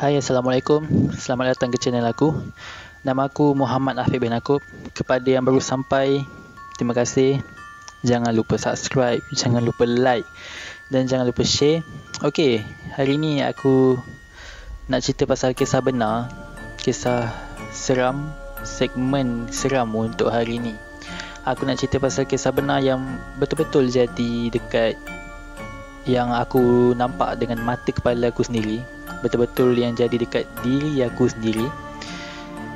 Hai, Assalamualaikum. Selamat datang ke channel aku. Nama aku Muhammad Afiq bin Yaakob. Kepada yang baru sampai, terima kasih. Jangan lupa subscribe, jangan lupa like dan jangan lupa share. Okey, hari ni aku nak cerita pasal kisah benar, kisah seram, segmen seram untuk hari ni. Aku nak cerita pasal kisah benar yang betul-betul jadi dekat, yang aku nampak dengan mata kepala aku sendiri, betul-betul yang jadi dekat diri aku sendiri.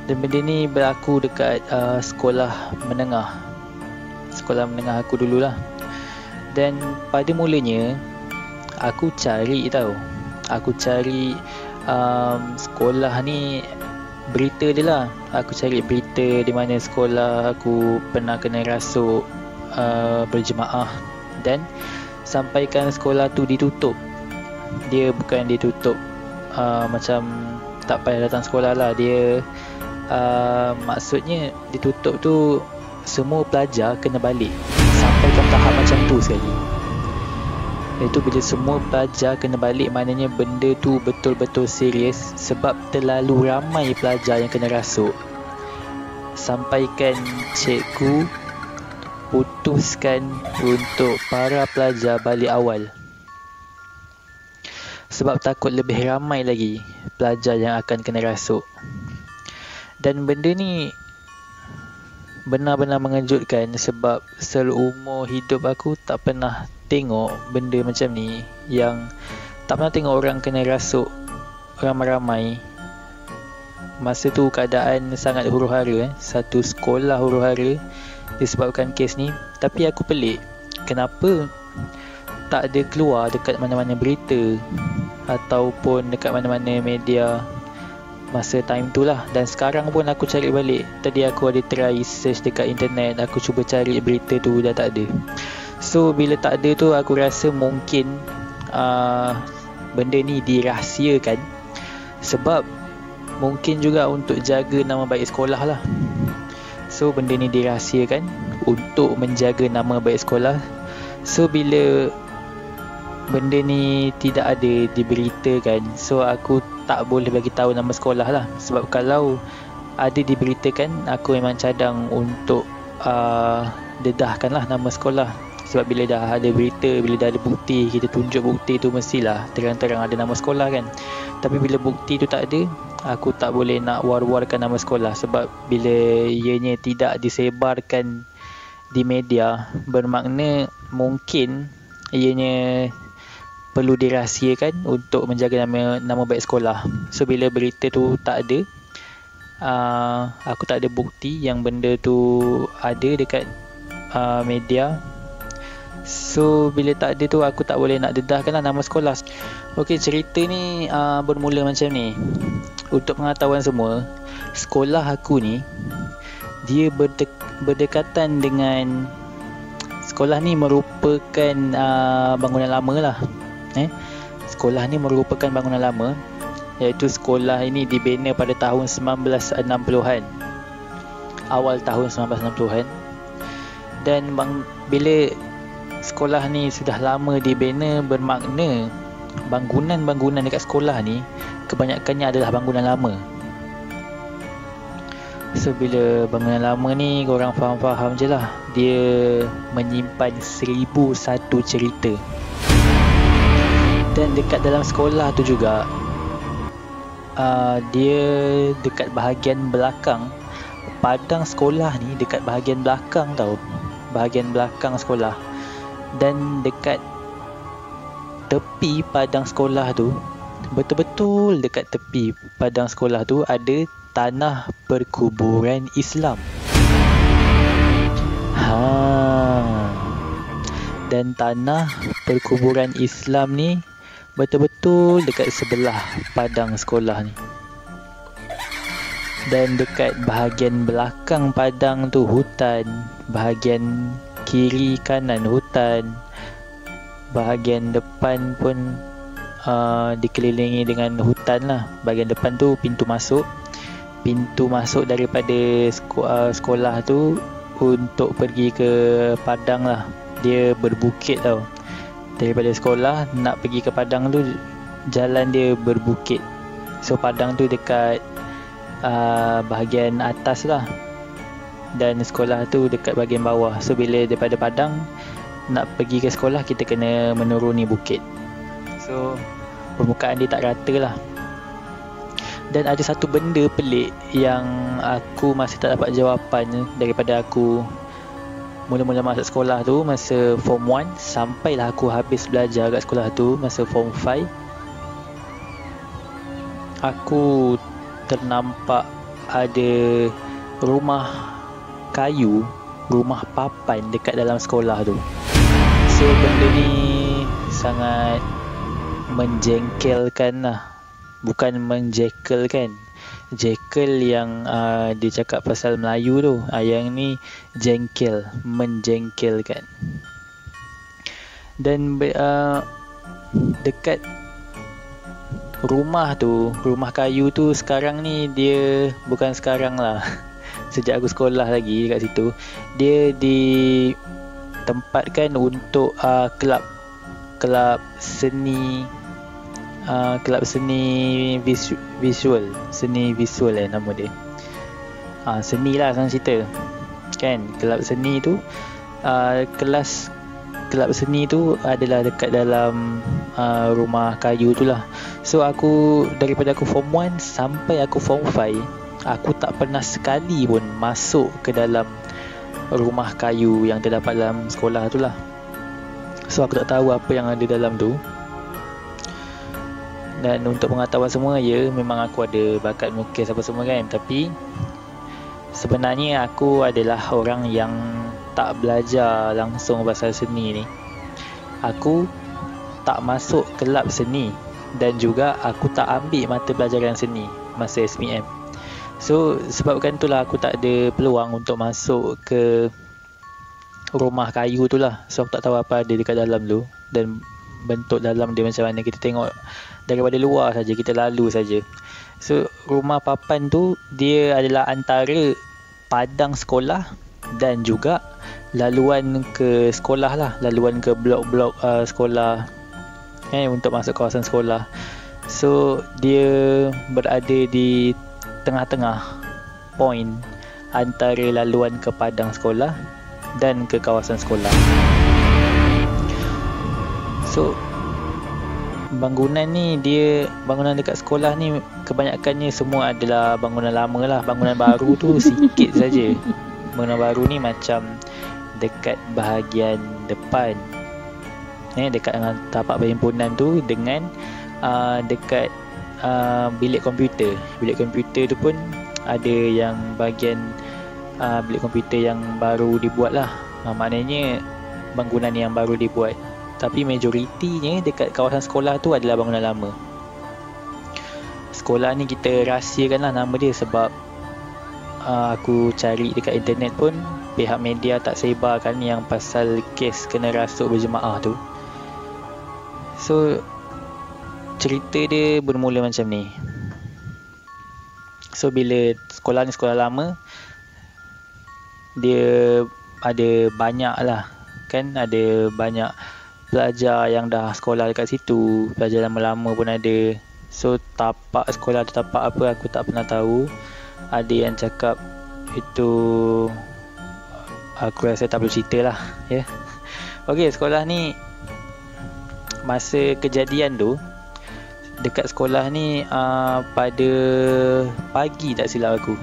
Dan benda ni berlaku dekat sekolah menengah aku dululah. Dan pada mulanya aku cari sekolah ni, berita dia lah. Aku cari berita di mana sekolah aku pernah kena rasuk berjemaah, dan sampaikan sekolah tu ditutup. Dia bukan ditutup macam tak payah datang sekolah lah. Dia maksudnya ditutup tu semua pelajar kena balik. Sampaikan tahap macam tu sekali. Iaitu bila semua pelajar kena balik, maknanya benda tu betul-betul serius, sebab terlalu ramai pelajar yang kena rasuk. Sampaikan cikgu putuskan untuk para pelajar balik awal, sebab takut lebih ramai lagi pelajar yang akan kena rasuk. Dan benda ni benar-benar mengejutkan, sebab seumur hidup aku tak pernah tengok benda macam ni. Yang tak pernah tengok orang kena rasuk ramai-ramai. Masa tu keadaan sangat huru-hara, satu sekolah huru-hara disebabkan kes ni. Tapi aku pelik, kenapa tak ada keluar dekat mana-mana berita ataupun dekat mana-mana media masa time tu lah. Dan sekarang pun aku cari balik. Tadi aku ada try search dekat internet, aku cuba cari berita tu, dah tak ada. So bila tak ada tu, aku rasa mungkin benda ni dirahsiakan, sebab mungkin juga untuk jaga nama baik sekolah lah. So benda ni dirahsiakan untuk menjaga nama baik sekolah. So bila benda ni tidak ada diberitakan, so aku tak boleh bagi tahu nama sekolah lah. Sebab kalau ada diberitakan, aku memang cadang untuk dedahkan lah nama sekolah. Sebab bila dah ada berita, bila dah ada bukti, kita tunjuk bukti tu, mestilah terang-terang ada nama sekolah kan. Tapi bila bukti tu tak ada, aku tak boleh nak war-warkan nama sekolah. Sebab bila ianya tidak disebarkan di media, bermakna mungkin ianya perlu dirahsiakan untuk menjaga nama baik sekolah. So bila berita tu tak ada, aku tak ada bukti yang benda tu ada dekat media. So bila tak ada tu, aku tak boleh nak dedahkan lah nama sekolah. Okey, cerita ni bermula macam ni. Untuk pengetahuan semua, sekolah aku ni dia berdekatan dengan, sekolah ni merupakan bangunan lama lah. Sekolah ni merupakan bangunan lama, iaitu sekolah ini dibina pada tahun 1960-an, awal tahun 1960-an. Dan bila sekolah ni sudah lama dibina, bermakna bangunan-bangunan dekat sekolah ni kebanyakannya adalah bangunan lama. So bila bangunan lama ni, korang faham-faham je lah, dia menyimpan 1001 cerita. Dan dekat dalam sekolah tu juga, dia dekat bahagian belakang padang sekolah ni, dekat bahagian belakang tau, bahagian belakang sekolah. Dan dekat tepi padang sekolah tu, betul-betul dekat tepi padang sekolah tu, ada tanah perkuburan Islam. Dan tanah perkuburan Islam ni betul-betul dekat sebelah padang sekolah ni. Dan dekat bahagian belakang padang tu hutan, bahagian kiri kanan hutan, bahagian depan pun dikelilingi dengan hutan lah. Bahagian depan tu pintu masuk daripada sekolah tu untuk pergi ke padang lah. Dia berbukit tau. Daripada sekolah nak pergi ke padang tu, jalan dia berbukit. So padang tu dekat bahagian atas lah, dan sekolah tu dekat bahagian bawah. So bila daripada padang nak pergi ke sekolah, kita kena menuruni bukit. So permukaan dia tak rata lah. Dan ada satu benda pelik yang aku masih tak dapat jawapan daripada aku mula-mula masuk sekolah tu, masa form 1 sampailah aku habis belajar kat sekolah tu masa form 5. Aku ternampak ada rumah kayu, rumah papan dekat dalam sekolah tu. So benda ni sangat menjengkelkan lah. Bukan menjekelkan. Jekel yang dia cakap pasal Melayu tu. Yang ni jengkel, menjengkelkan. Dan dekat rumah tu, rumah kayu tu sekarang ni, dia bukan sekarang lah, sejak aku sekolah lagi dekat situ, dia ditempatkan untuk kelab seni, kelab seni visual, seni visual nama dia. Seni lah senang cerita kan. Kelab seni tu, kelas kelab seni tu adalah dekat dalam rumah kayu tu lah. So aku, daripada aku form 1 sampai aku form 5, aku tak pernah sekali pun masuk ke dalam rumah kayu yang terdapat dalam sekolah tu lah. So aku tak tahu apa yang ada dalam tu. Dan untuk pengetahuan semua, ya memang aku ada bakat melukis apa semua kan. Tapi sebenarnya aku adalah orang yang tak belajar langsung pasal seni ni. Aku tak masuk kelab seni, dan juga aku tak ambil mata pelajaran seni masa SPM. So sebabkan itulah aku tak ada peluang untuk masuk ke rumah kayu tu lah. So aku tak tahu apa ada dekat dalam tu, dan bentuk dalam dia macam mana. Kita tengok daripada luar saja, kita lalu saja. So rumah papan tu dia adalah antara padang sekolah dan juga laluan ke sekolah lah, laluan ke blok-blok sekolah untuk masuk kawasan sekolah. So dia berada di tengah-tengah point antara laluan ke padang sekolah dan ke kawasan sekolah. So bangunan ni, bangunan dekat sekolah ni kebanyakannya semua adalah bangunan lama lah. Bangunan baru tu sikit saja. Bangunan baru ni macam dekat bahagian depan, dekat dengan tapak perhimpunan tu, dengan dekat bilik komputer. Bilik komputer tu pun ada yang bahagian bilik komputer yang baru dibuat lah. Maknanya bangunan yang baru dibuat. Tapi majoritinya dekat kawasan sekolah tu adalah bangunan lama. Sekolah ni kita rahsiakan lah nama dia, sebab aku cari dekat internet pun pihak media tak sebarkan yang pasal kes kena rasuk berjemaah tu. So cerita dia bermula macam ni. So bila sekolah ni sekolah lama, dia ada banyak lah kan, ada banyak pelajar yang dah sekolah dekat situ. Pelajar lama-lama pun ada. So tapak sekolah tu tapak apa aku tak pernah tahu. Ada yang cakap itu, aku rasa tak perlu cerita lah ya. Okay, sekolah ni masa kejadian tu, dekat sekolah ni pada pagi tak silap aku,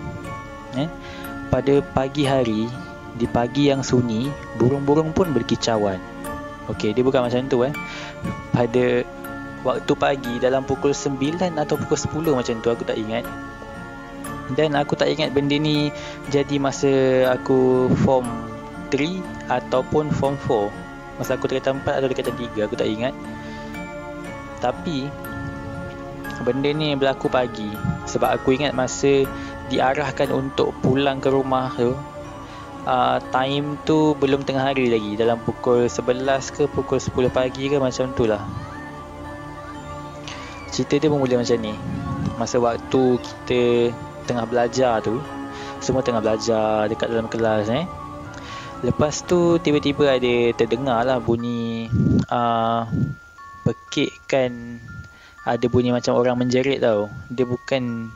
pada pagi hari, di pagi yang sunyi, burung-burung pun berkicauan. Okey, dia bukan macam tu pada waktu pagi dalam pukul 9 atau pukul 10 macam tu, aku tak ingat. Dan aku tak ingat benda ni jadi masa aku form 3 ataupun form 4. Masa aku tingkatan 4 atau tingkatan 3, aku tak ingat. Tapi benda ni berlaku pagi, sebab aku ingat masa diarahkan untuk pulang ke rumah tu, time tu belum tengah hari lagi, dalam pukul 11 ke pukul 10 pagi ke macam tu lah. Cerita dia bermula macam ni. Masa waktu kita tengah belajar tu, semua tengah belajar dekat dalam kelas lepas tu tiba-tiba ada terdengar lah bunyi pekikkan ada bunyi macam orang menjerit tau. Dia bukan,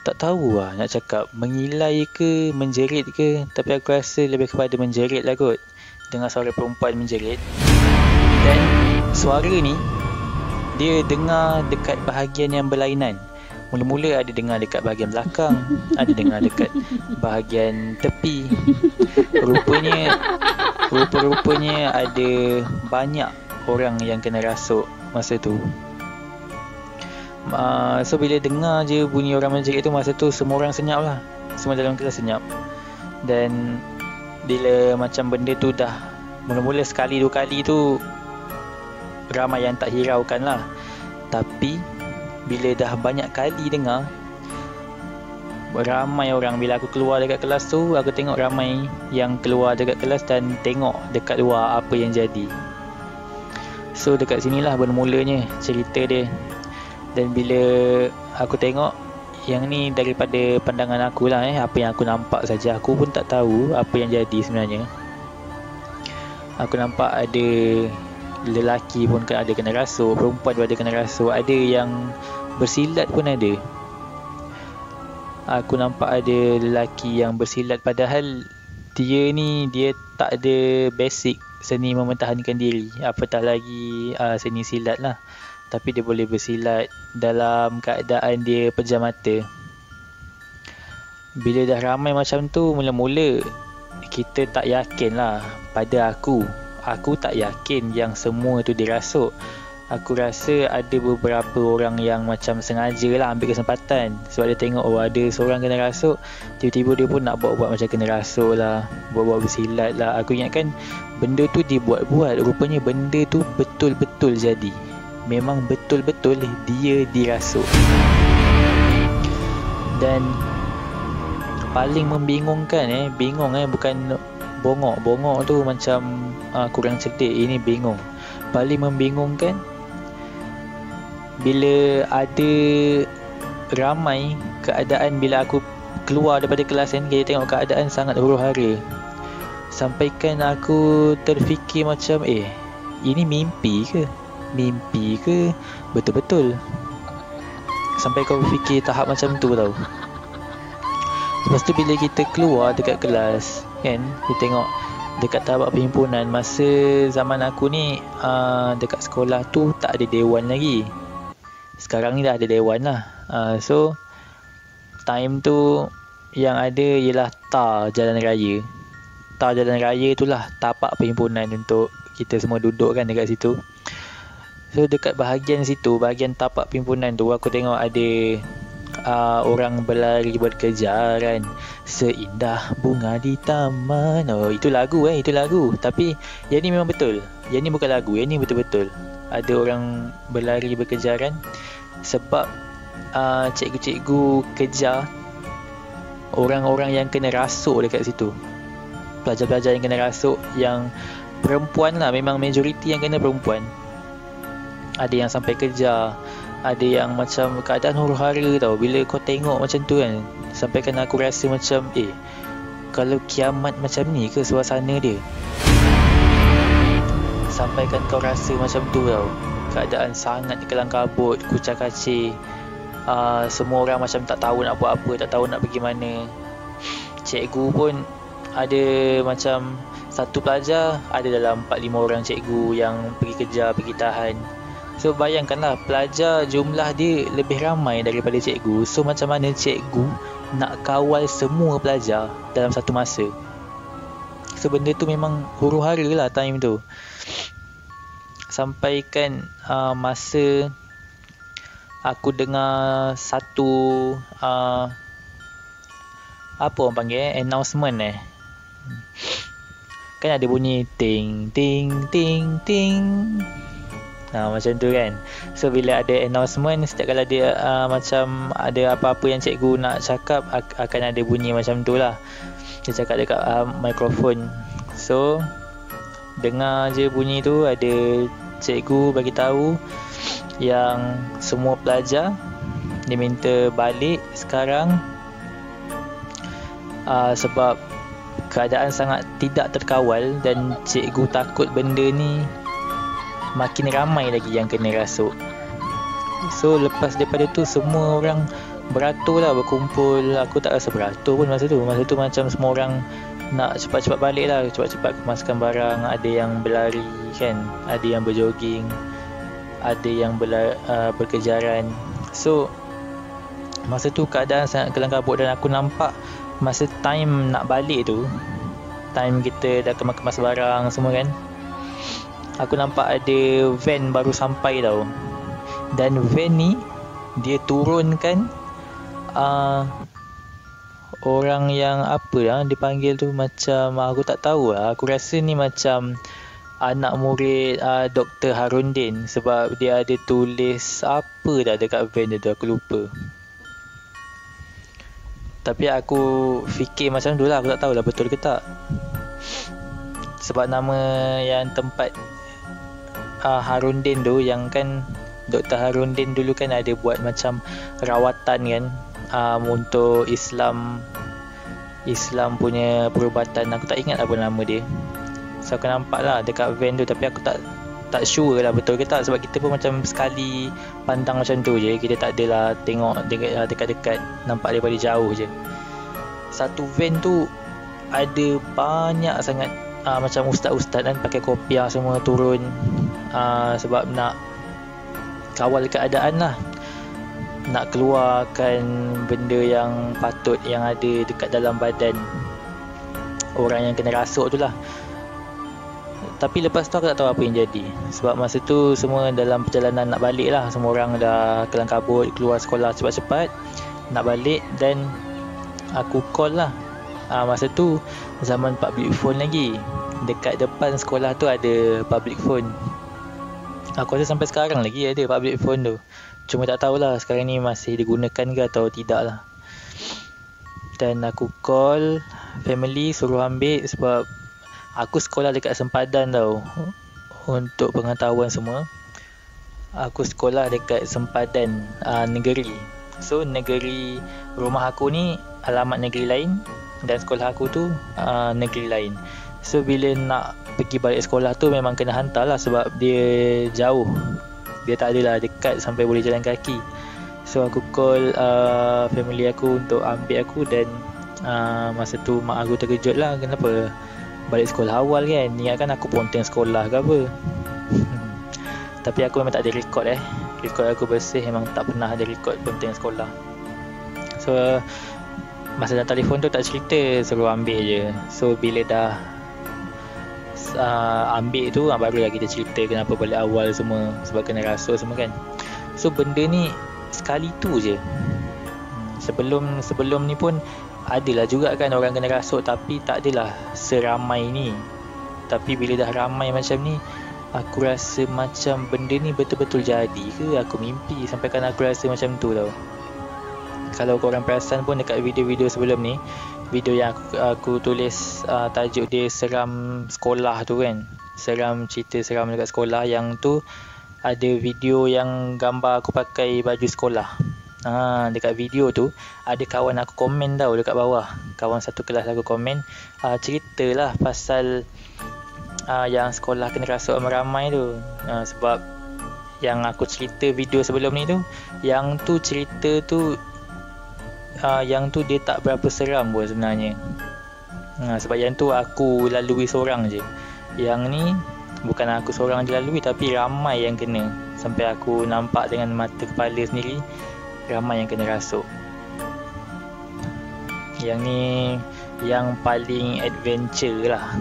tak tahu lah nak cakap mengilai ke menjerit ke, tapi aku rasa lebih kepada menjerit lah kot. Dengar suara perempuan menjerit. Dan suara ni dia dengar dekat bahagian yang berlainan. Mula-mula ada dengar dekat bahagian belakang, ada dengar dekat bahagian tepi. Rupanya ada banyak orang yang kena rasuk masa tu. So bila dengar je bunyi orang menjerit tu, masa tu semua orang senyap lah. Semua dalam kelas senyap. Dan bila macam benda tu dah mula-mula sekali dua kali tu, ramai yang tak hiraukan lah. Tapi bila dah banyak kali dengar, ramai orang, bila aku keluar dekat kelas tu, aku tengok ramai yang keluar dekat kelas dan tengok dekat luar apa yang jadi. So dekat sinilah bermulanya cerita dia. Dan bila aku tengok yang ni daripada pandangan aku lah, apa yang aku nampak saja, aku pun tak tahu apa yang jadi sebenarnya. Aku nampak ada lelaki pun ada kena rasuk, perempuan pun ada kena rasuk, ada yang bersilat pun ada. Aku nampak ada lelaki yang bersilat, padahal dia tak ada basic seni mempertahankan diri, apatah lagi seni silat lah. Tapi dia boleh bersilat dalam keadaan dia pejam mata. Bila dah ramai macam tu, mula-mula kita tak yakin lah. Pada aku tak yakin yang semua tu dirasuk. Aku rasa ada beberapa orang yang macam sengaja lah ambil kesempatan. Sebab dia tengok ada seorang kena rasuk, tiba-tiba dia pun nak buat-buat macam kena rasuk lah, buat-buat bersilat lah. Aku ingatkan benda tu dibuat-buat. Rupanya benda tu betul-betul jadi. Memang betul-betul dia dirasuk. Dan paling membingungkan bukan bongok. Bongok tu macam kurang cerdik. Ini bingung. Paling membingungkan bila ada ramai keadaan, bila aku keluar daripada kelas kan, kita tengok keadaan sangat huru-hara. Sampaikan aku terfikir macam ini mimpi ke betul-betul. Sampai kau fikir tahap macam tu tau. Lepas tu bila kita keluar dekat kelas kan, kita tengok dekat tapak perhimpunan. Masa zaman aku ni dekat sekolah tu tak ada dewan lagi. Sekarang ni dah ada dewan lah. So time tu yang ada ialah tar jalan raya. Tar jalan raya tu lah tapak perhimpunan untuk kita semua duduk kan dekat situ. So dekat bahagian situ, bahagian tapak perhimpunan tu, aku tengok ada orang berlari berkejaran seindah bunga di taman. Oh, itu lagu itu lagu. Tapi yang ni memang betul. Yang ni bukan lagu, yang ni betul-betul. Ada orang berlari berkejaran sebab cikgu-cikgu kejar orang-orang yang kena rasuk dekat situ. Pelajar-pelajar yang kena rasuk, yang perempuan lah, memang majoriti yang kena perempuan. Ada yang sampai kejar, ada yang macam keadaan huru-hara tau. Bila kau tengok macam tu kan, sampaikan aku rasa macam kalau kiamat macam ni ke suasana dia. Sampaikan kau rasa macam tu tau. Keadaan sangat kelang kabut, kucak kacir. Semua orang macam tak tahu nak buat apa, tak tahu nak pergi mana. Cikgu pun ada macam satu pelajar, ada dalam 4-5 orang cikgu yang pergi kejar, pergi tahan. So bayangkanlah, pelajar jumlah dia lebih ramai daripada cikgu. So macam mana cikgu nak kawal semua pelajar dalam satu masa? So benda tu memang huru-hara lah time tu. Sampaikan masa aku dengar satu apa orang panggil announcement kan ada bunyi ting ting ting ting. Macam tu kan. So bila ada announcement, setiap kali dia macam ada apa-apa yang cikgu nak cakap, akan ada bunyi macam tu lah. Dia cakap dekat mikrofon. So dengar je bunyi tu, ada cikgu bagi tahu yang semua pelajar diminta balik sekarang sebab keadaan sangat tidak terkawal dan cikgu takut benda ni makin ramai lagi yang kena rasuk. So lepas daripada tu semua orang beratur lah, berkumpul. Aku tak rasa beratur pun masa tu macam semua orang nak cepat-cepat balik lah, cepat-cepat kemaskan barang. Ada yang berlari kan, ada yang berjoging, ada yang berkejaran. So masa tu keadaan sangat kelam kabut, dan aku nampak masa time nak balik tu, time kita dah kemas barang semua kan, aku nampak ada van baru sampai tau. Dan van ni dia turunkan orang yang apa lah dipanggil tu, macam aku tak tahu lah. Aku rasa ni macam anak murid Dr. Harundin, sebab dia ada tulis apa dah dekat van dia tu, aku lupa. Tapi aku fikir macam tu lah, aku tak tahulah betul ke tak. Sebab nama yang tempat Harundin tu, yang kan Dr. Harundin dulu kan ada buat macam rawatan kan, untuk Islam punya perubatan. Aku tak ingat apa nama dia. So aku nampak lah dekat van tu, tapi aku tak sure lah betul ke tak, sebab kita pun macam sekali pandang macam tu je, kita tak adalah tengok dekat-dekat, nampak daripada jauh je. Satu van tu ada banyak sangat macam ustaz-ustaz kan, pakai kopiah semua turun, sebab nak kawal keadaan lah, nak keluarkan benda yang patut yang ada dekat dalam badan orang yang kena rasuk tu lah. Tapi lepas tu aku tak tahu apa yang jadi, sebab masa tu semua dalam perjalanan nak balik lah, semua orang dah kelam kabut, keluar sekolah cepat-cepat nak balik. Dan aku call lah, masa tu zaman public phone lagi, dekat depan sekolah tu ada public phone. Aku rasa sampai sekarang lagi ada public phone tu, cuma tak tahulah sekarang ni masih digunakan ke atau tidak lah. Dan aku call family suruh ambil, sebab aku sekolah dekat sempadan tau. Untuk pengetahuan semua, aku sekolah dekat sempadan negeri. So negeri rumah aku ni alamat negeri lain, dan sekolah aku tu negeri lain. So bila nak pergi balik sekolah tu memang kena hantar lah, sebab dia jauh, dia tak adalah dekat sampai boleh jalan kaki. So aku call family aku untuk ambil aku. Dan masa tu mak aku terkejut lah, kenapa balik sekolah awal kan, ingatkan aku ponteng sekolah ke apa. Tapi aku memang tak ada rekod rekod aku bersih, memang tak pernah ada rekod ponteng sekolah. So masa dah telefon tu tak cerita, suruh ambil je. So bila dah ambil tu barulah kita cerita kenapa balik awal semua, sebab kena rasuk semua kan. So benda ni sekali tu je. Sebelum ni pun adalah juga kan orang kena rasuk, tapi tak adalah seramai ni. Tapi bila dah ramai macam ni, aku rasa macam benda ni betul-betul jadi ke aku mimpi, sampai kan aku rasa macam tu tau. Kalau korang perasan pun dekat video-video sebelum ni, video yang aku tulis tajuk dia seram sekolah tu kan, cerita seram dekat sekolah, yang tu ada video yang gambar aku pakai baju sekolah. Dekat video tu ada kawan aku komen tau dekat bawah, kawan satu kelas aku komen, ceritalah pasal yang sekolah kena rasuk ramai tu. Sebab yang aku cerita video sebelum ni tu, yang tu cerita tu yang tu dia tak berapa seram pun sebenarnya. Sebab yang tu aku lalui seorang je, yang ni bukan aku seorang je lalui, tapi ramai yang kena. Sampai aku nampak dengan mata kepala sendiri, ramai yang kena rasuk. Yang ni yang paling adventure lah.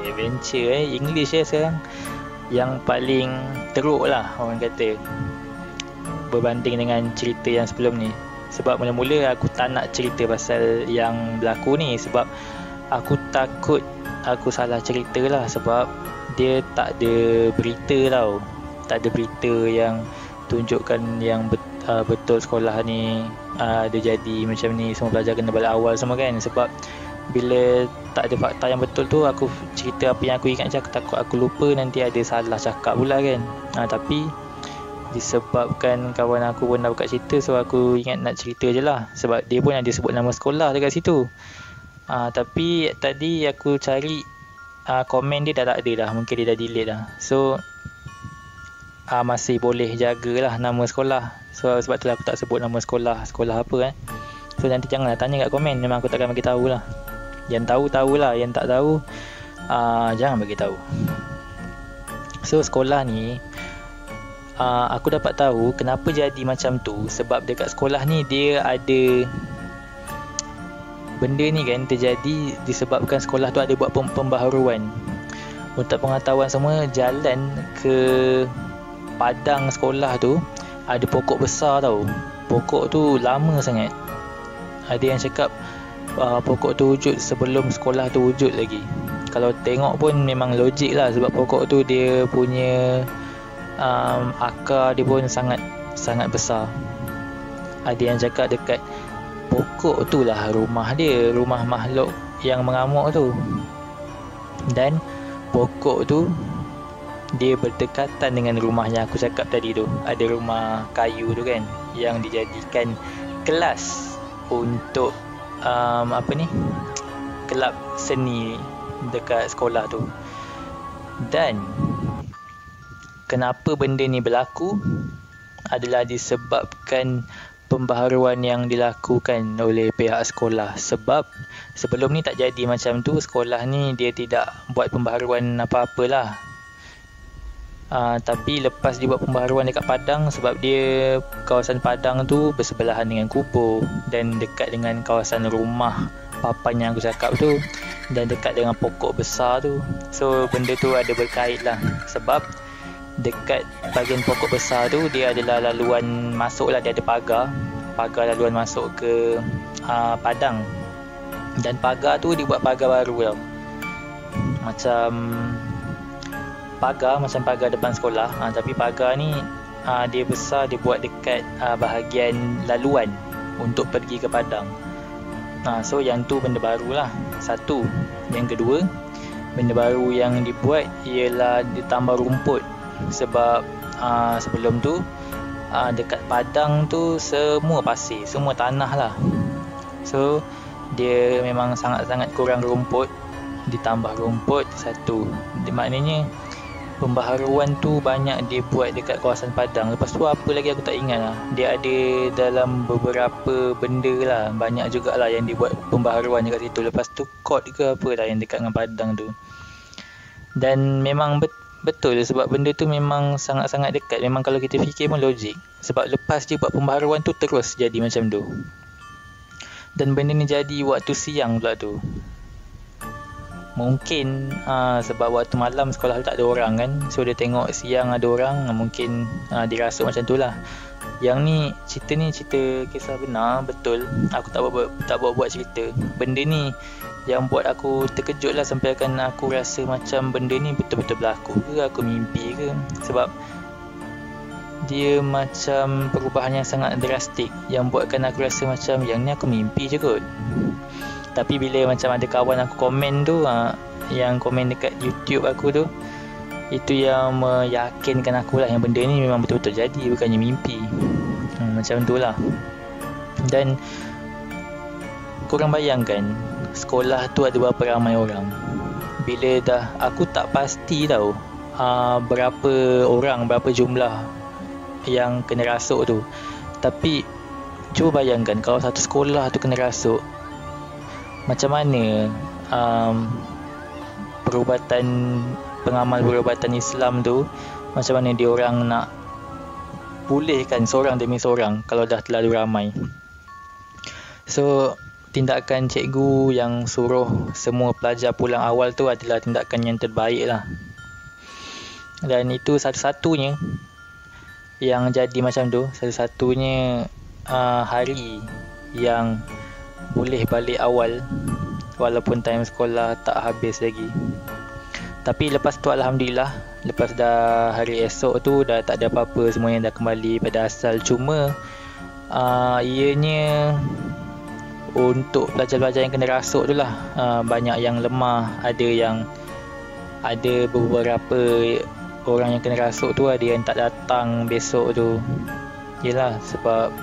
Adventure English sekarang. Yang paling teruk lah orang kata, berbanding dengan cerita yang sebelum ni. Sebab mula-mula aku tak nak cerita pasal yang berlaku ni, sebab aku takut aku salah cerita lah. Sebab dia tak ada berita tau, tak ada berita yang tunjukkan yang betul sekolah ni ada jadi macam ni, semua pelajar kena balik awal semua kan. Sebab bila tak ada fakta yang betul tu, aku cerita apa yang aku ingat je, aku takut aku lupa, nanti ada salah cakap pula kan. Tapi disebabkan kawan aku pun dah buka cerita, so aku ingat nak cerita je lah. Sebab dia pun ada sebut nama sekolah dekat situ. Tapi tadi aku cari komen dia dah tak ada dah, mungkin dia dah delete dah. So masih boleh jagalah nama sekolah. So sebab tu aku tak sebut nama sekolah apa So nanti janganlah tanya kat komen, memang aku takkan bagi tahu lah. Yang tahu tahulah, yang tak tahu jangan bagi tahu. So sekolah ni aku dapat tahu kenapa jadi macam tu, sebab dekat sekolah ni dia ada benda ni kan terjadi disebabkan sekolah tu ada buat pembaharuan. Untuk pengetahuan semua, jalan ke padang sekolah tu ada pokok besar tau. Pokok tu lama sangat. Ada yang cakap pokok tu wujud sebelum sekolah tu wujud lagi. Kalau tengok pun memang logik lah, sebab pokok tu dia punya akar dia pun sangat besar. Ada yang cakap dekat pokok tu lah rumah dia, rumah makhluk yang mengamuk tu. Dan pokok tu dia berdekatan dengan rumah yang aku cakap tadi tu. Ada rumah kayu tu kan, yang dijadikan kelas untuk kelab seni dekat sekolah tu. Dan kenapa benda ni berlaku adalah disebabkan pembaharuan yang dilakukan oleh pihak sekolah. Sebab sebelum ni tak jadi macam tu, sekolah ni dia tidak buat pembaharuan apa-apalah. Tapi lepas dia buat pembaharuan dekat Padang, sebab dia kawasan Padang tu bersebelahan dengan kubur dan dekat dengan kawasan rumah papan yang aku cakap tu, dan dekat dengan pokok besar tu. So benda tu ada berkait lah, sebab dekat bahagian pokok besar tu dia adalah laluan masuk lah, dia ada pagar laluan masuk ke Padang. Dan pagar tu dibuat pagar baru tau, macam pagar depan sekolah, tapi pagar ni dia besar, dia buat dekat bahagian laluan untuk pergi ke Padang. So yang tu benda baru lah, satu. Yang kedua, benda baru yang dibuat ialah ditambah rumput. Sebab sebelum tu dekat Padang tu semua pasir, semua tanah lah. So dia memang sangat-sangat kurang rumput. Ditambah rumput, satu, maknanya pembaharuan tu banyak dia buat dekat kawasan Padang. Lepas tu apa lagi aku tak ingat lah. Dia ada dalam beberapa benda lah, banyak jugalah yang dia buat pembaharuan dekat situ. Lepas tu court ke apa lah yang dekat dengan Padang tu. Dan memang betul, sebab benda tu memang sangat-sangat dekat. Memang kalau kita fikir pun logik, sebab lepas dia buat pembaharuan tu terus jadi macam tu. Dan benda ni jadi waktu siang pula tu. Mungkin sebab waktu malam sekolah tu tak ada orang kan, so dia tengok siang ada orang, mungkin dia rasa macam tu lah. Yang ni cerita kisah benar, betul. Aku tak buat cerita. Benda ni yang buat aku terkejut lah, sampai akan aku rasa macam benda ni betul-betul berlaku ke, aku mimpi ke. Sebab dia macam perubahan yang sangat drastik, yang buatkan aku rasa macam yang ni aku mimpi je kot. Tapi bila macam ada kawan aku komen tu, yang komen dekat YouTube aku tu, itu yang meyakinkan aku lah yang benda ni memang betul-betul jadi, bukannya mimpi. Macam tu lah. Dan korang bayangkan, sekolah tu ada berapa ramai orang. Bila dah, aku tak pasti tau berapa orang, berapa jumlah yang kena rasuk tu. Tapi cuba bayangkan kalau satu sekolah tu kena rasuk, macam mana pengamal perubatan Islam tu, macam mana dia orang nak pulihkan seorang demi seorang kalau dah terlalu ramai. So tindakan cikgu yang suruh semua pelajar pulang awal tu adalah tindakan yang terbaik lah. Dan itu satu-satunya yang jadi macam tu, satu-satunya hari yang boleh balik awal walaupun time sekolah tak habis lagi. Tapi lepas tu alhamdulillah, lepas dah hari esok tu dah tak ada apa-apa, semuanya dah kembali pada asal. Cuma ianya untuk pelajar-pelajar yang kena rasuk tu lah, banyak yang lemah. Ada beberapa orang yang kena rasuk tu, ada yang tak datang besok tu. Yelah, sebab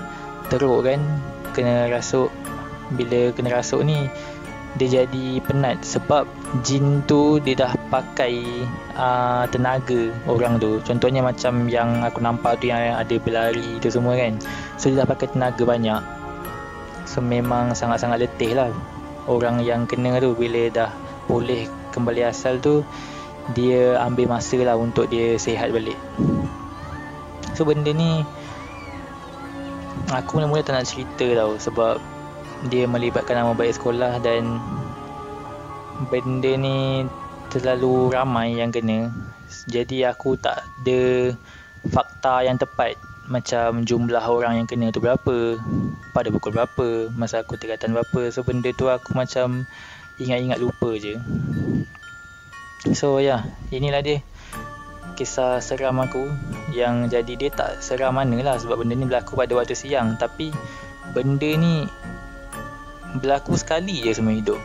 teruk kan kena rasuk. Bila kena rasuk ni dia jadi penat sebab jin tu dia dah pakai tenaga orang tu. Contohnya macam yang aku nampak tu, yang ada berlari tu semua kan. So dia dah pakai tenaga banyak. So memang sangat-sangat letih lah orang yang kena tu. Bila dah pulih kembali asal tu, dia ambil masa lah untuk dia sihat balik. So benda ni aku mula-mula tak nak cerita tau, sebab dia melibatkan nama baik sekolah dan benda ni terlalu ramai yang kena. Jadi aku tak ada fakta yang tepat, macam jumlah orang yang kena tu berapa, pada pukul berapa, masa aku tingkatan berapa. So benda tu aku macam ingat-ingat lupa je. So inilah dia kisah seram aku. Yang jadi dia tak seram mana lah, sebab benda ni berlaku pada waktu siang. Tapi benda ni berlaku sekali je semua hidup.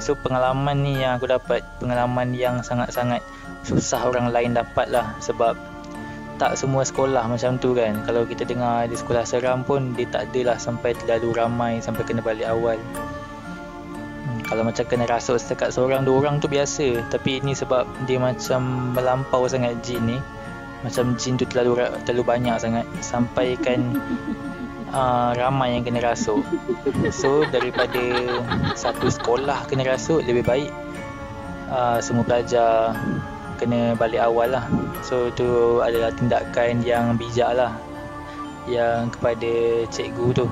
So pengalaman ni yang aku dapat, pengalaman yang sangat-sangat susah orang lain dapat lah. Sebab tak semua sekolah macam tu kan. Kalau kita dengar di sekolah seram pun, dia tak adalah sampai terlalu ramai sampai kena balik awal. Kalau macam kena rasuk setakat seorang dua orang tu biasa. Tapi ini sebab dia macam melampau sangat jin ni. Macam jin tu terlalu banyak sangat, sampai kan ramai yang kena rasuk. So daripada satu sekolah kena rasuk, lebih baik semua pelajar kena balik awal lah. So itu adalah tindakan yang bijak lah yang kepada cikgu tu.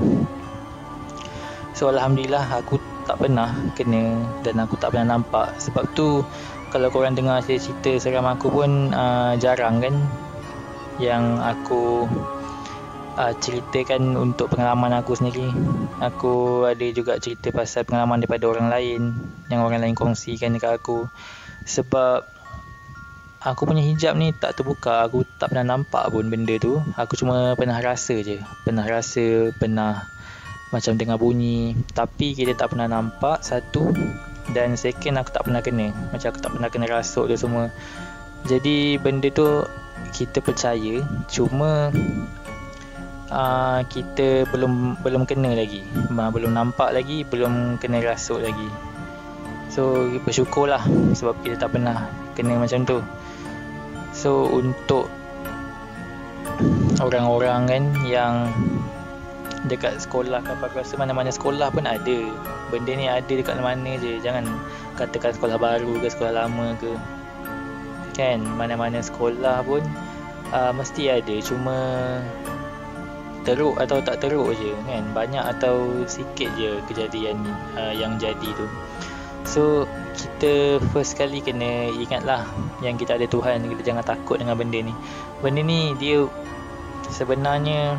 So alhamdulillah aku tak pernah kena dan aku tak pernah nampak. Sebab tu kalau korang dengar cerita seram aku pun jarang kan yang aku ceritakan untuk pengalaman aku sendiri. Aku ada juga cerita pasal pengalaman daripada orang lain, yang orang lain kongsikan dekat aku. Sebab aku punya hijab ni tak terbuka, aku tak pernah nampak pun benda tu. Aku cuma pernah rasa je, pernah macam dengar bunyi, tapi kita tak pernah nampak, satu. Dan second, aku tak pernah kena, macam aku tak pernah kena rasuk dia semua. Jadi benda tu kita percaya, cuma kita belum kena lagi, belum nampak lagi, belum kena rasuk lagi. So bersyukurlah sebab kita tak pernah kena macam tu. So untuk orang-orang kan yang dekat sekolah, aku rasa mana-mana sekolah pun ada benda ni, ada dekat mana je. Jangan katakan sekolah baru ke sekolah lama ke kan, mana-mana sekolah pun mesti ada. Cuma teruk atau tak teruk je kan, banyak atau sikit je kejadian ni yang jadi tu. So kita first kali kena ingatlah yang kita ada Tuhan. Kita jangan takut dengan benda ni. Benda ni dia sebenarnya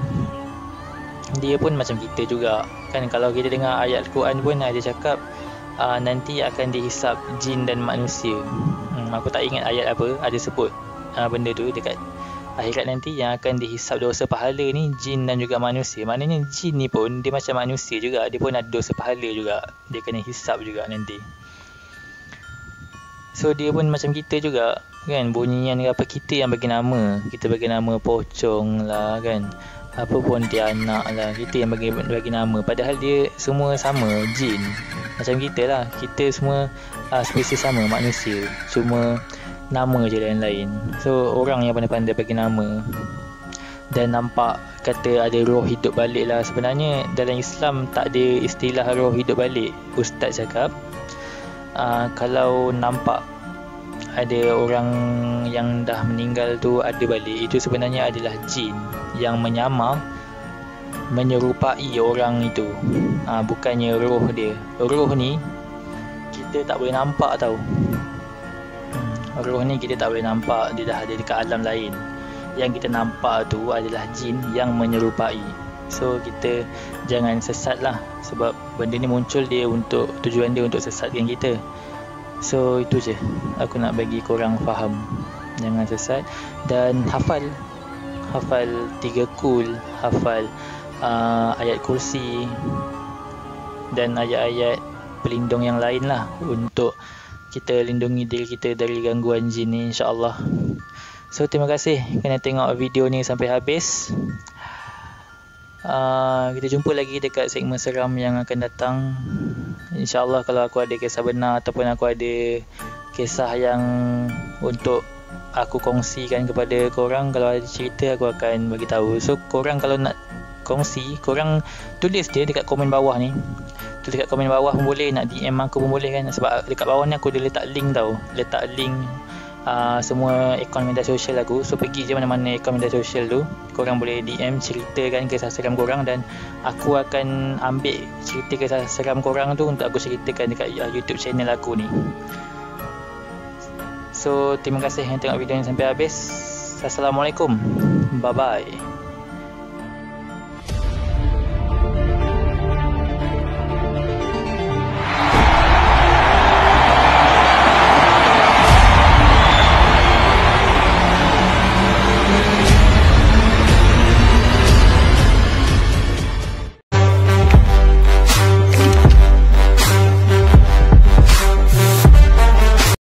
dia pun macam kita juga kan. Kalau kita dengar ayat Al-Quran pun ada cakap nanti akan dihisap jin dan manusia. Aku tak ingat ayat apa, ada sebut benda tu dekat akhirat nanti yang akan dihisap dosa pahala ni jin dan juga manusia. Maknanya jin ni pun dia macam manusia juga, dia pun ada dosa pahala juga, dia kena hisap juga nanti. So dia pun macam kita juga kan, bunyian apa, kita yang bagi nama. Kita bagi nama pocong lah kan, apa pontianak lah, kita yang bagi nama. Padahal dia semua sama, jin macam kita lah. Kita semua spesies sama, manusia, cuma nama je lain-lain. So orang yang pandai-pandai bagi nama. Dan nampak kata ada roh hidup balik lah. Sebenarnya dalam Islam tak ada istilah roh hidup balik. Ustaz cakap kalau nampak ada orang yang dah meninggal tu ada balik, itu sebenarnya adalah jin yang menyamar, menyerupai orang itu. Bukannya roh dia. Roh ni kita tak boleh nampak tau. Roh ni kita tak boleh nampak, dia dah ada dekat alam lain. Yang kita nampak tu adalah jin yang menyerupai. So kita jangan sesat lah, sebab benda ni muncul dia untuk tujuan dia untuk sesatkan kita. So itu je aku nak bagi korang faham, jangan sesat. Dan hafal 3 kul, hafal ayat kursi dan ayat-ayat pelindung yang lain lah, untuk kita lindungi diri kita dari gangguan jin ni, insyaAllah. So terima kasih kerana tengok video ni sampai habis. Kita jumpa lagi dekat segmen seram yang akan datang. InsyaAllah kalau aku ada kisah benar ataupun aku ada kisah yang untuk aku kongsikan kepada korang, kalau ada cerita aku akan bagi tahu. So korang kalau nak kongsi, korang tulis dia dekat komen bawah ni. Tulis dekat komen bawah pun boleh, nak DM aku pun boleh kan, sebab dekat bawah ni aku dah letak link tau. Letak link semua akaun media sosial aku. So pergi je mana-mana akaun media sosial tu, korang boleh DM ceritakan kisah seram korang, dan aku akan ambil cerita kisah seram korang tu untuk aku ceritakan dekat YouTube channel aku ni. So terima kasih yang tengok video ni sampai habis. Assalamualaikum. Bye bye.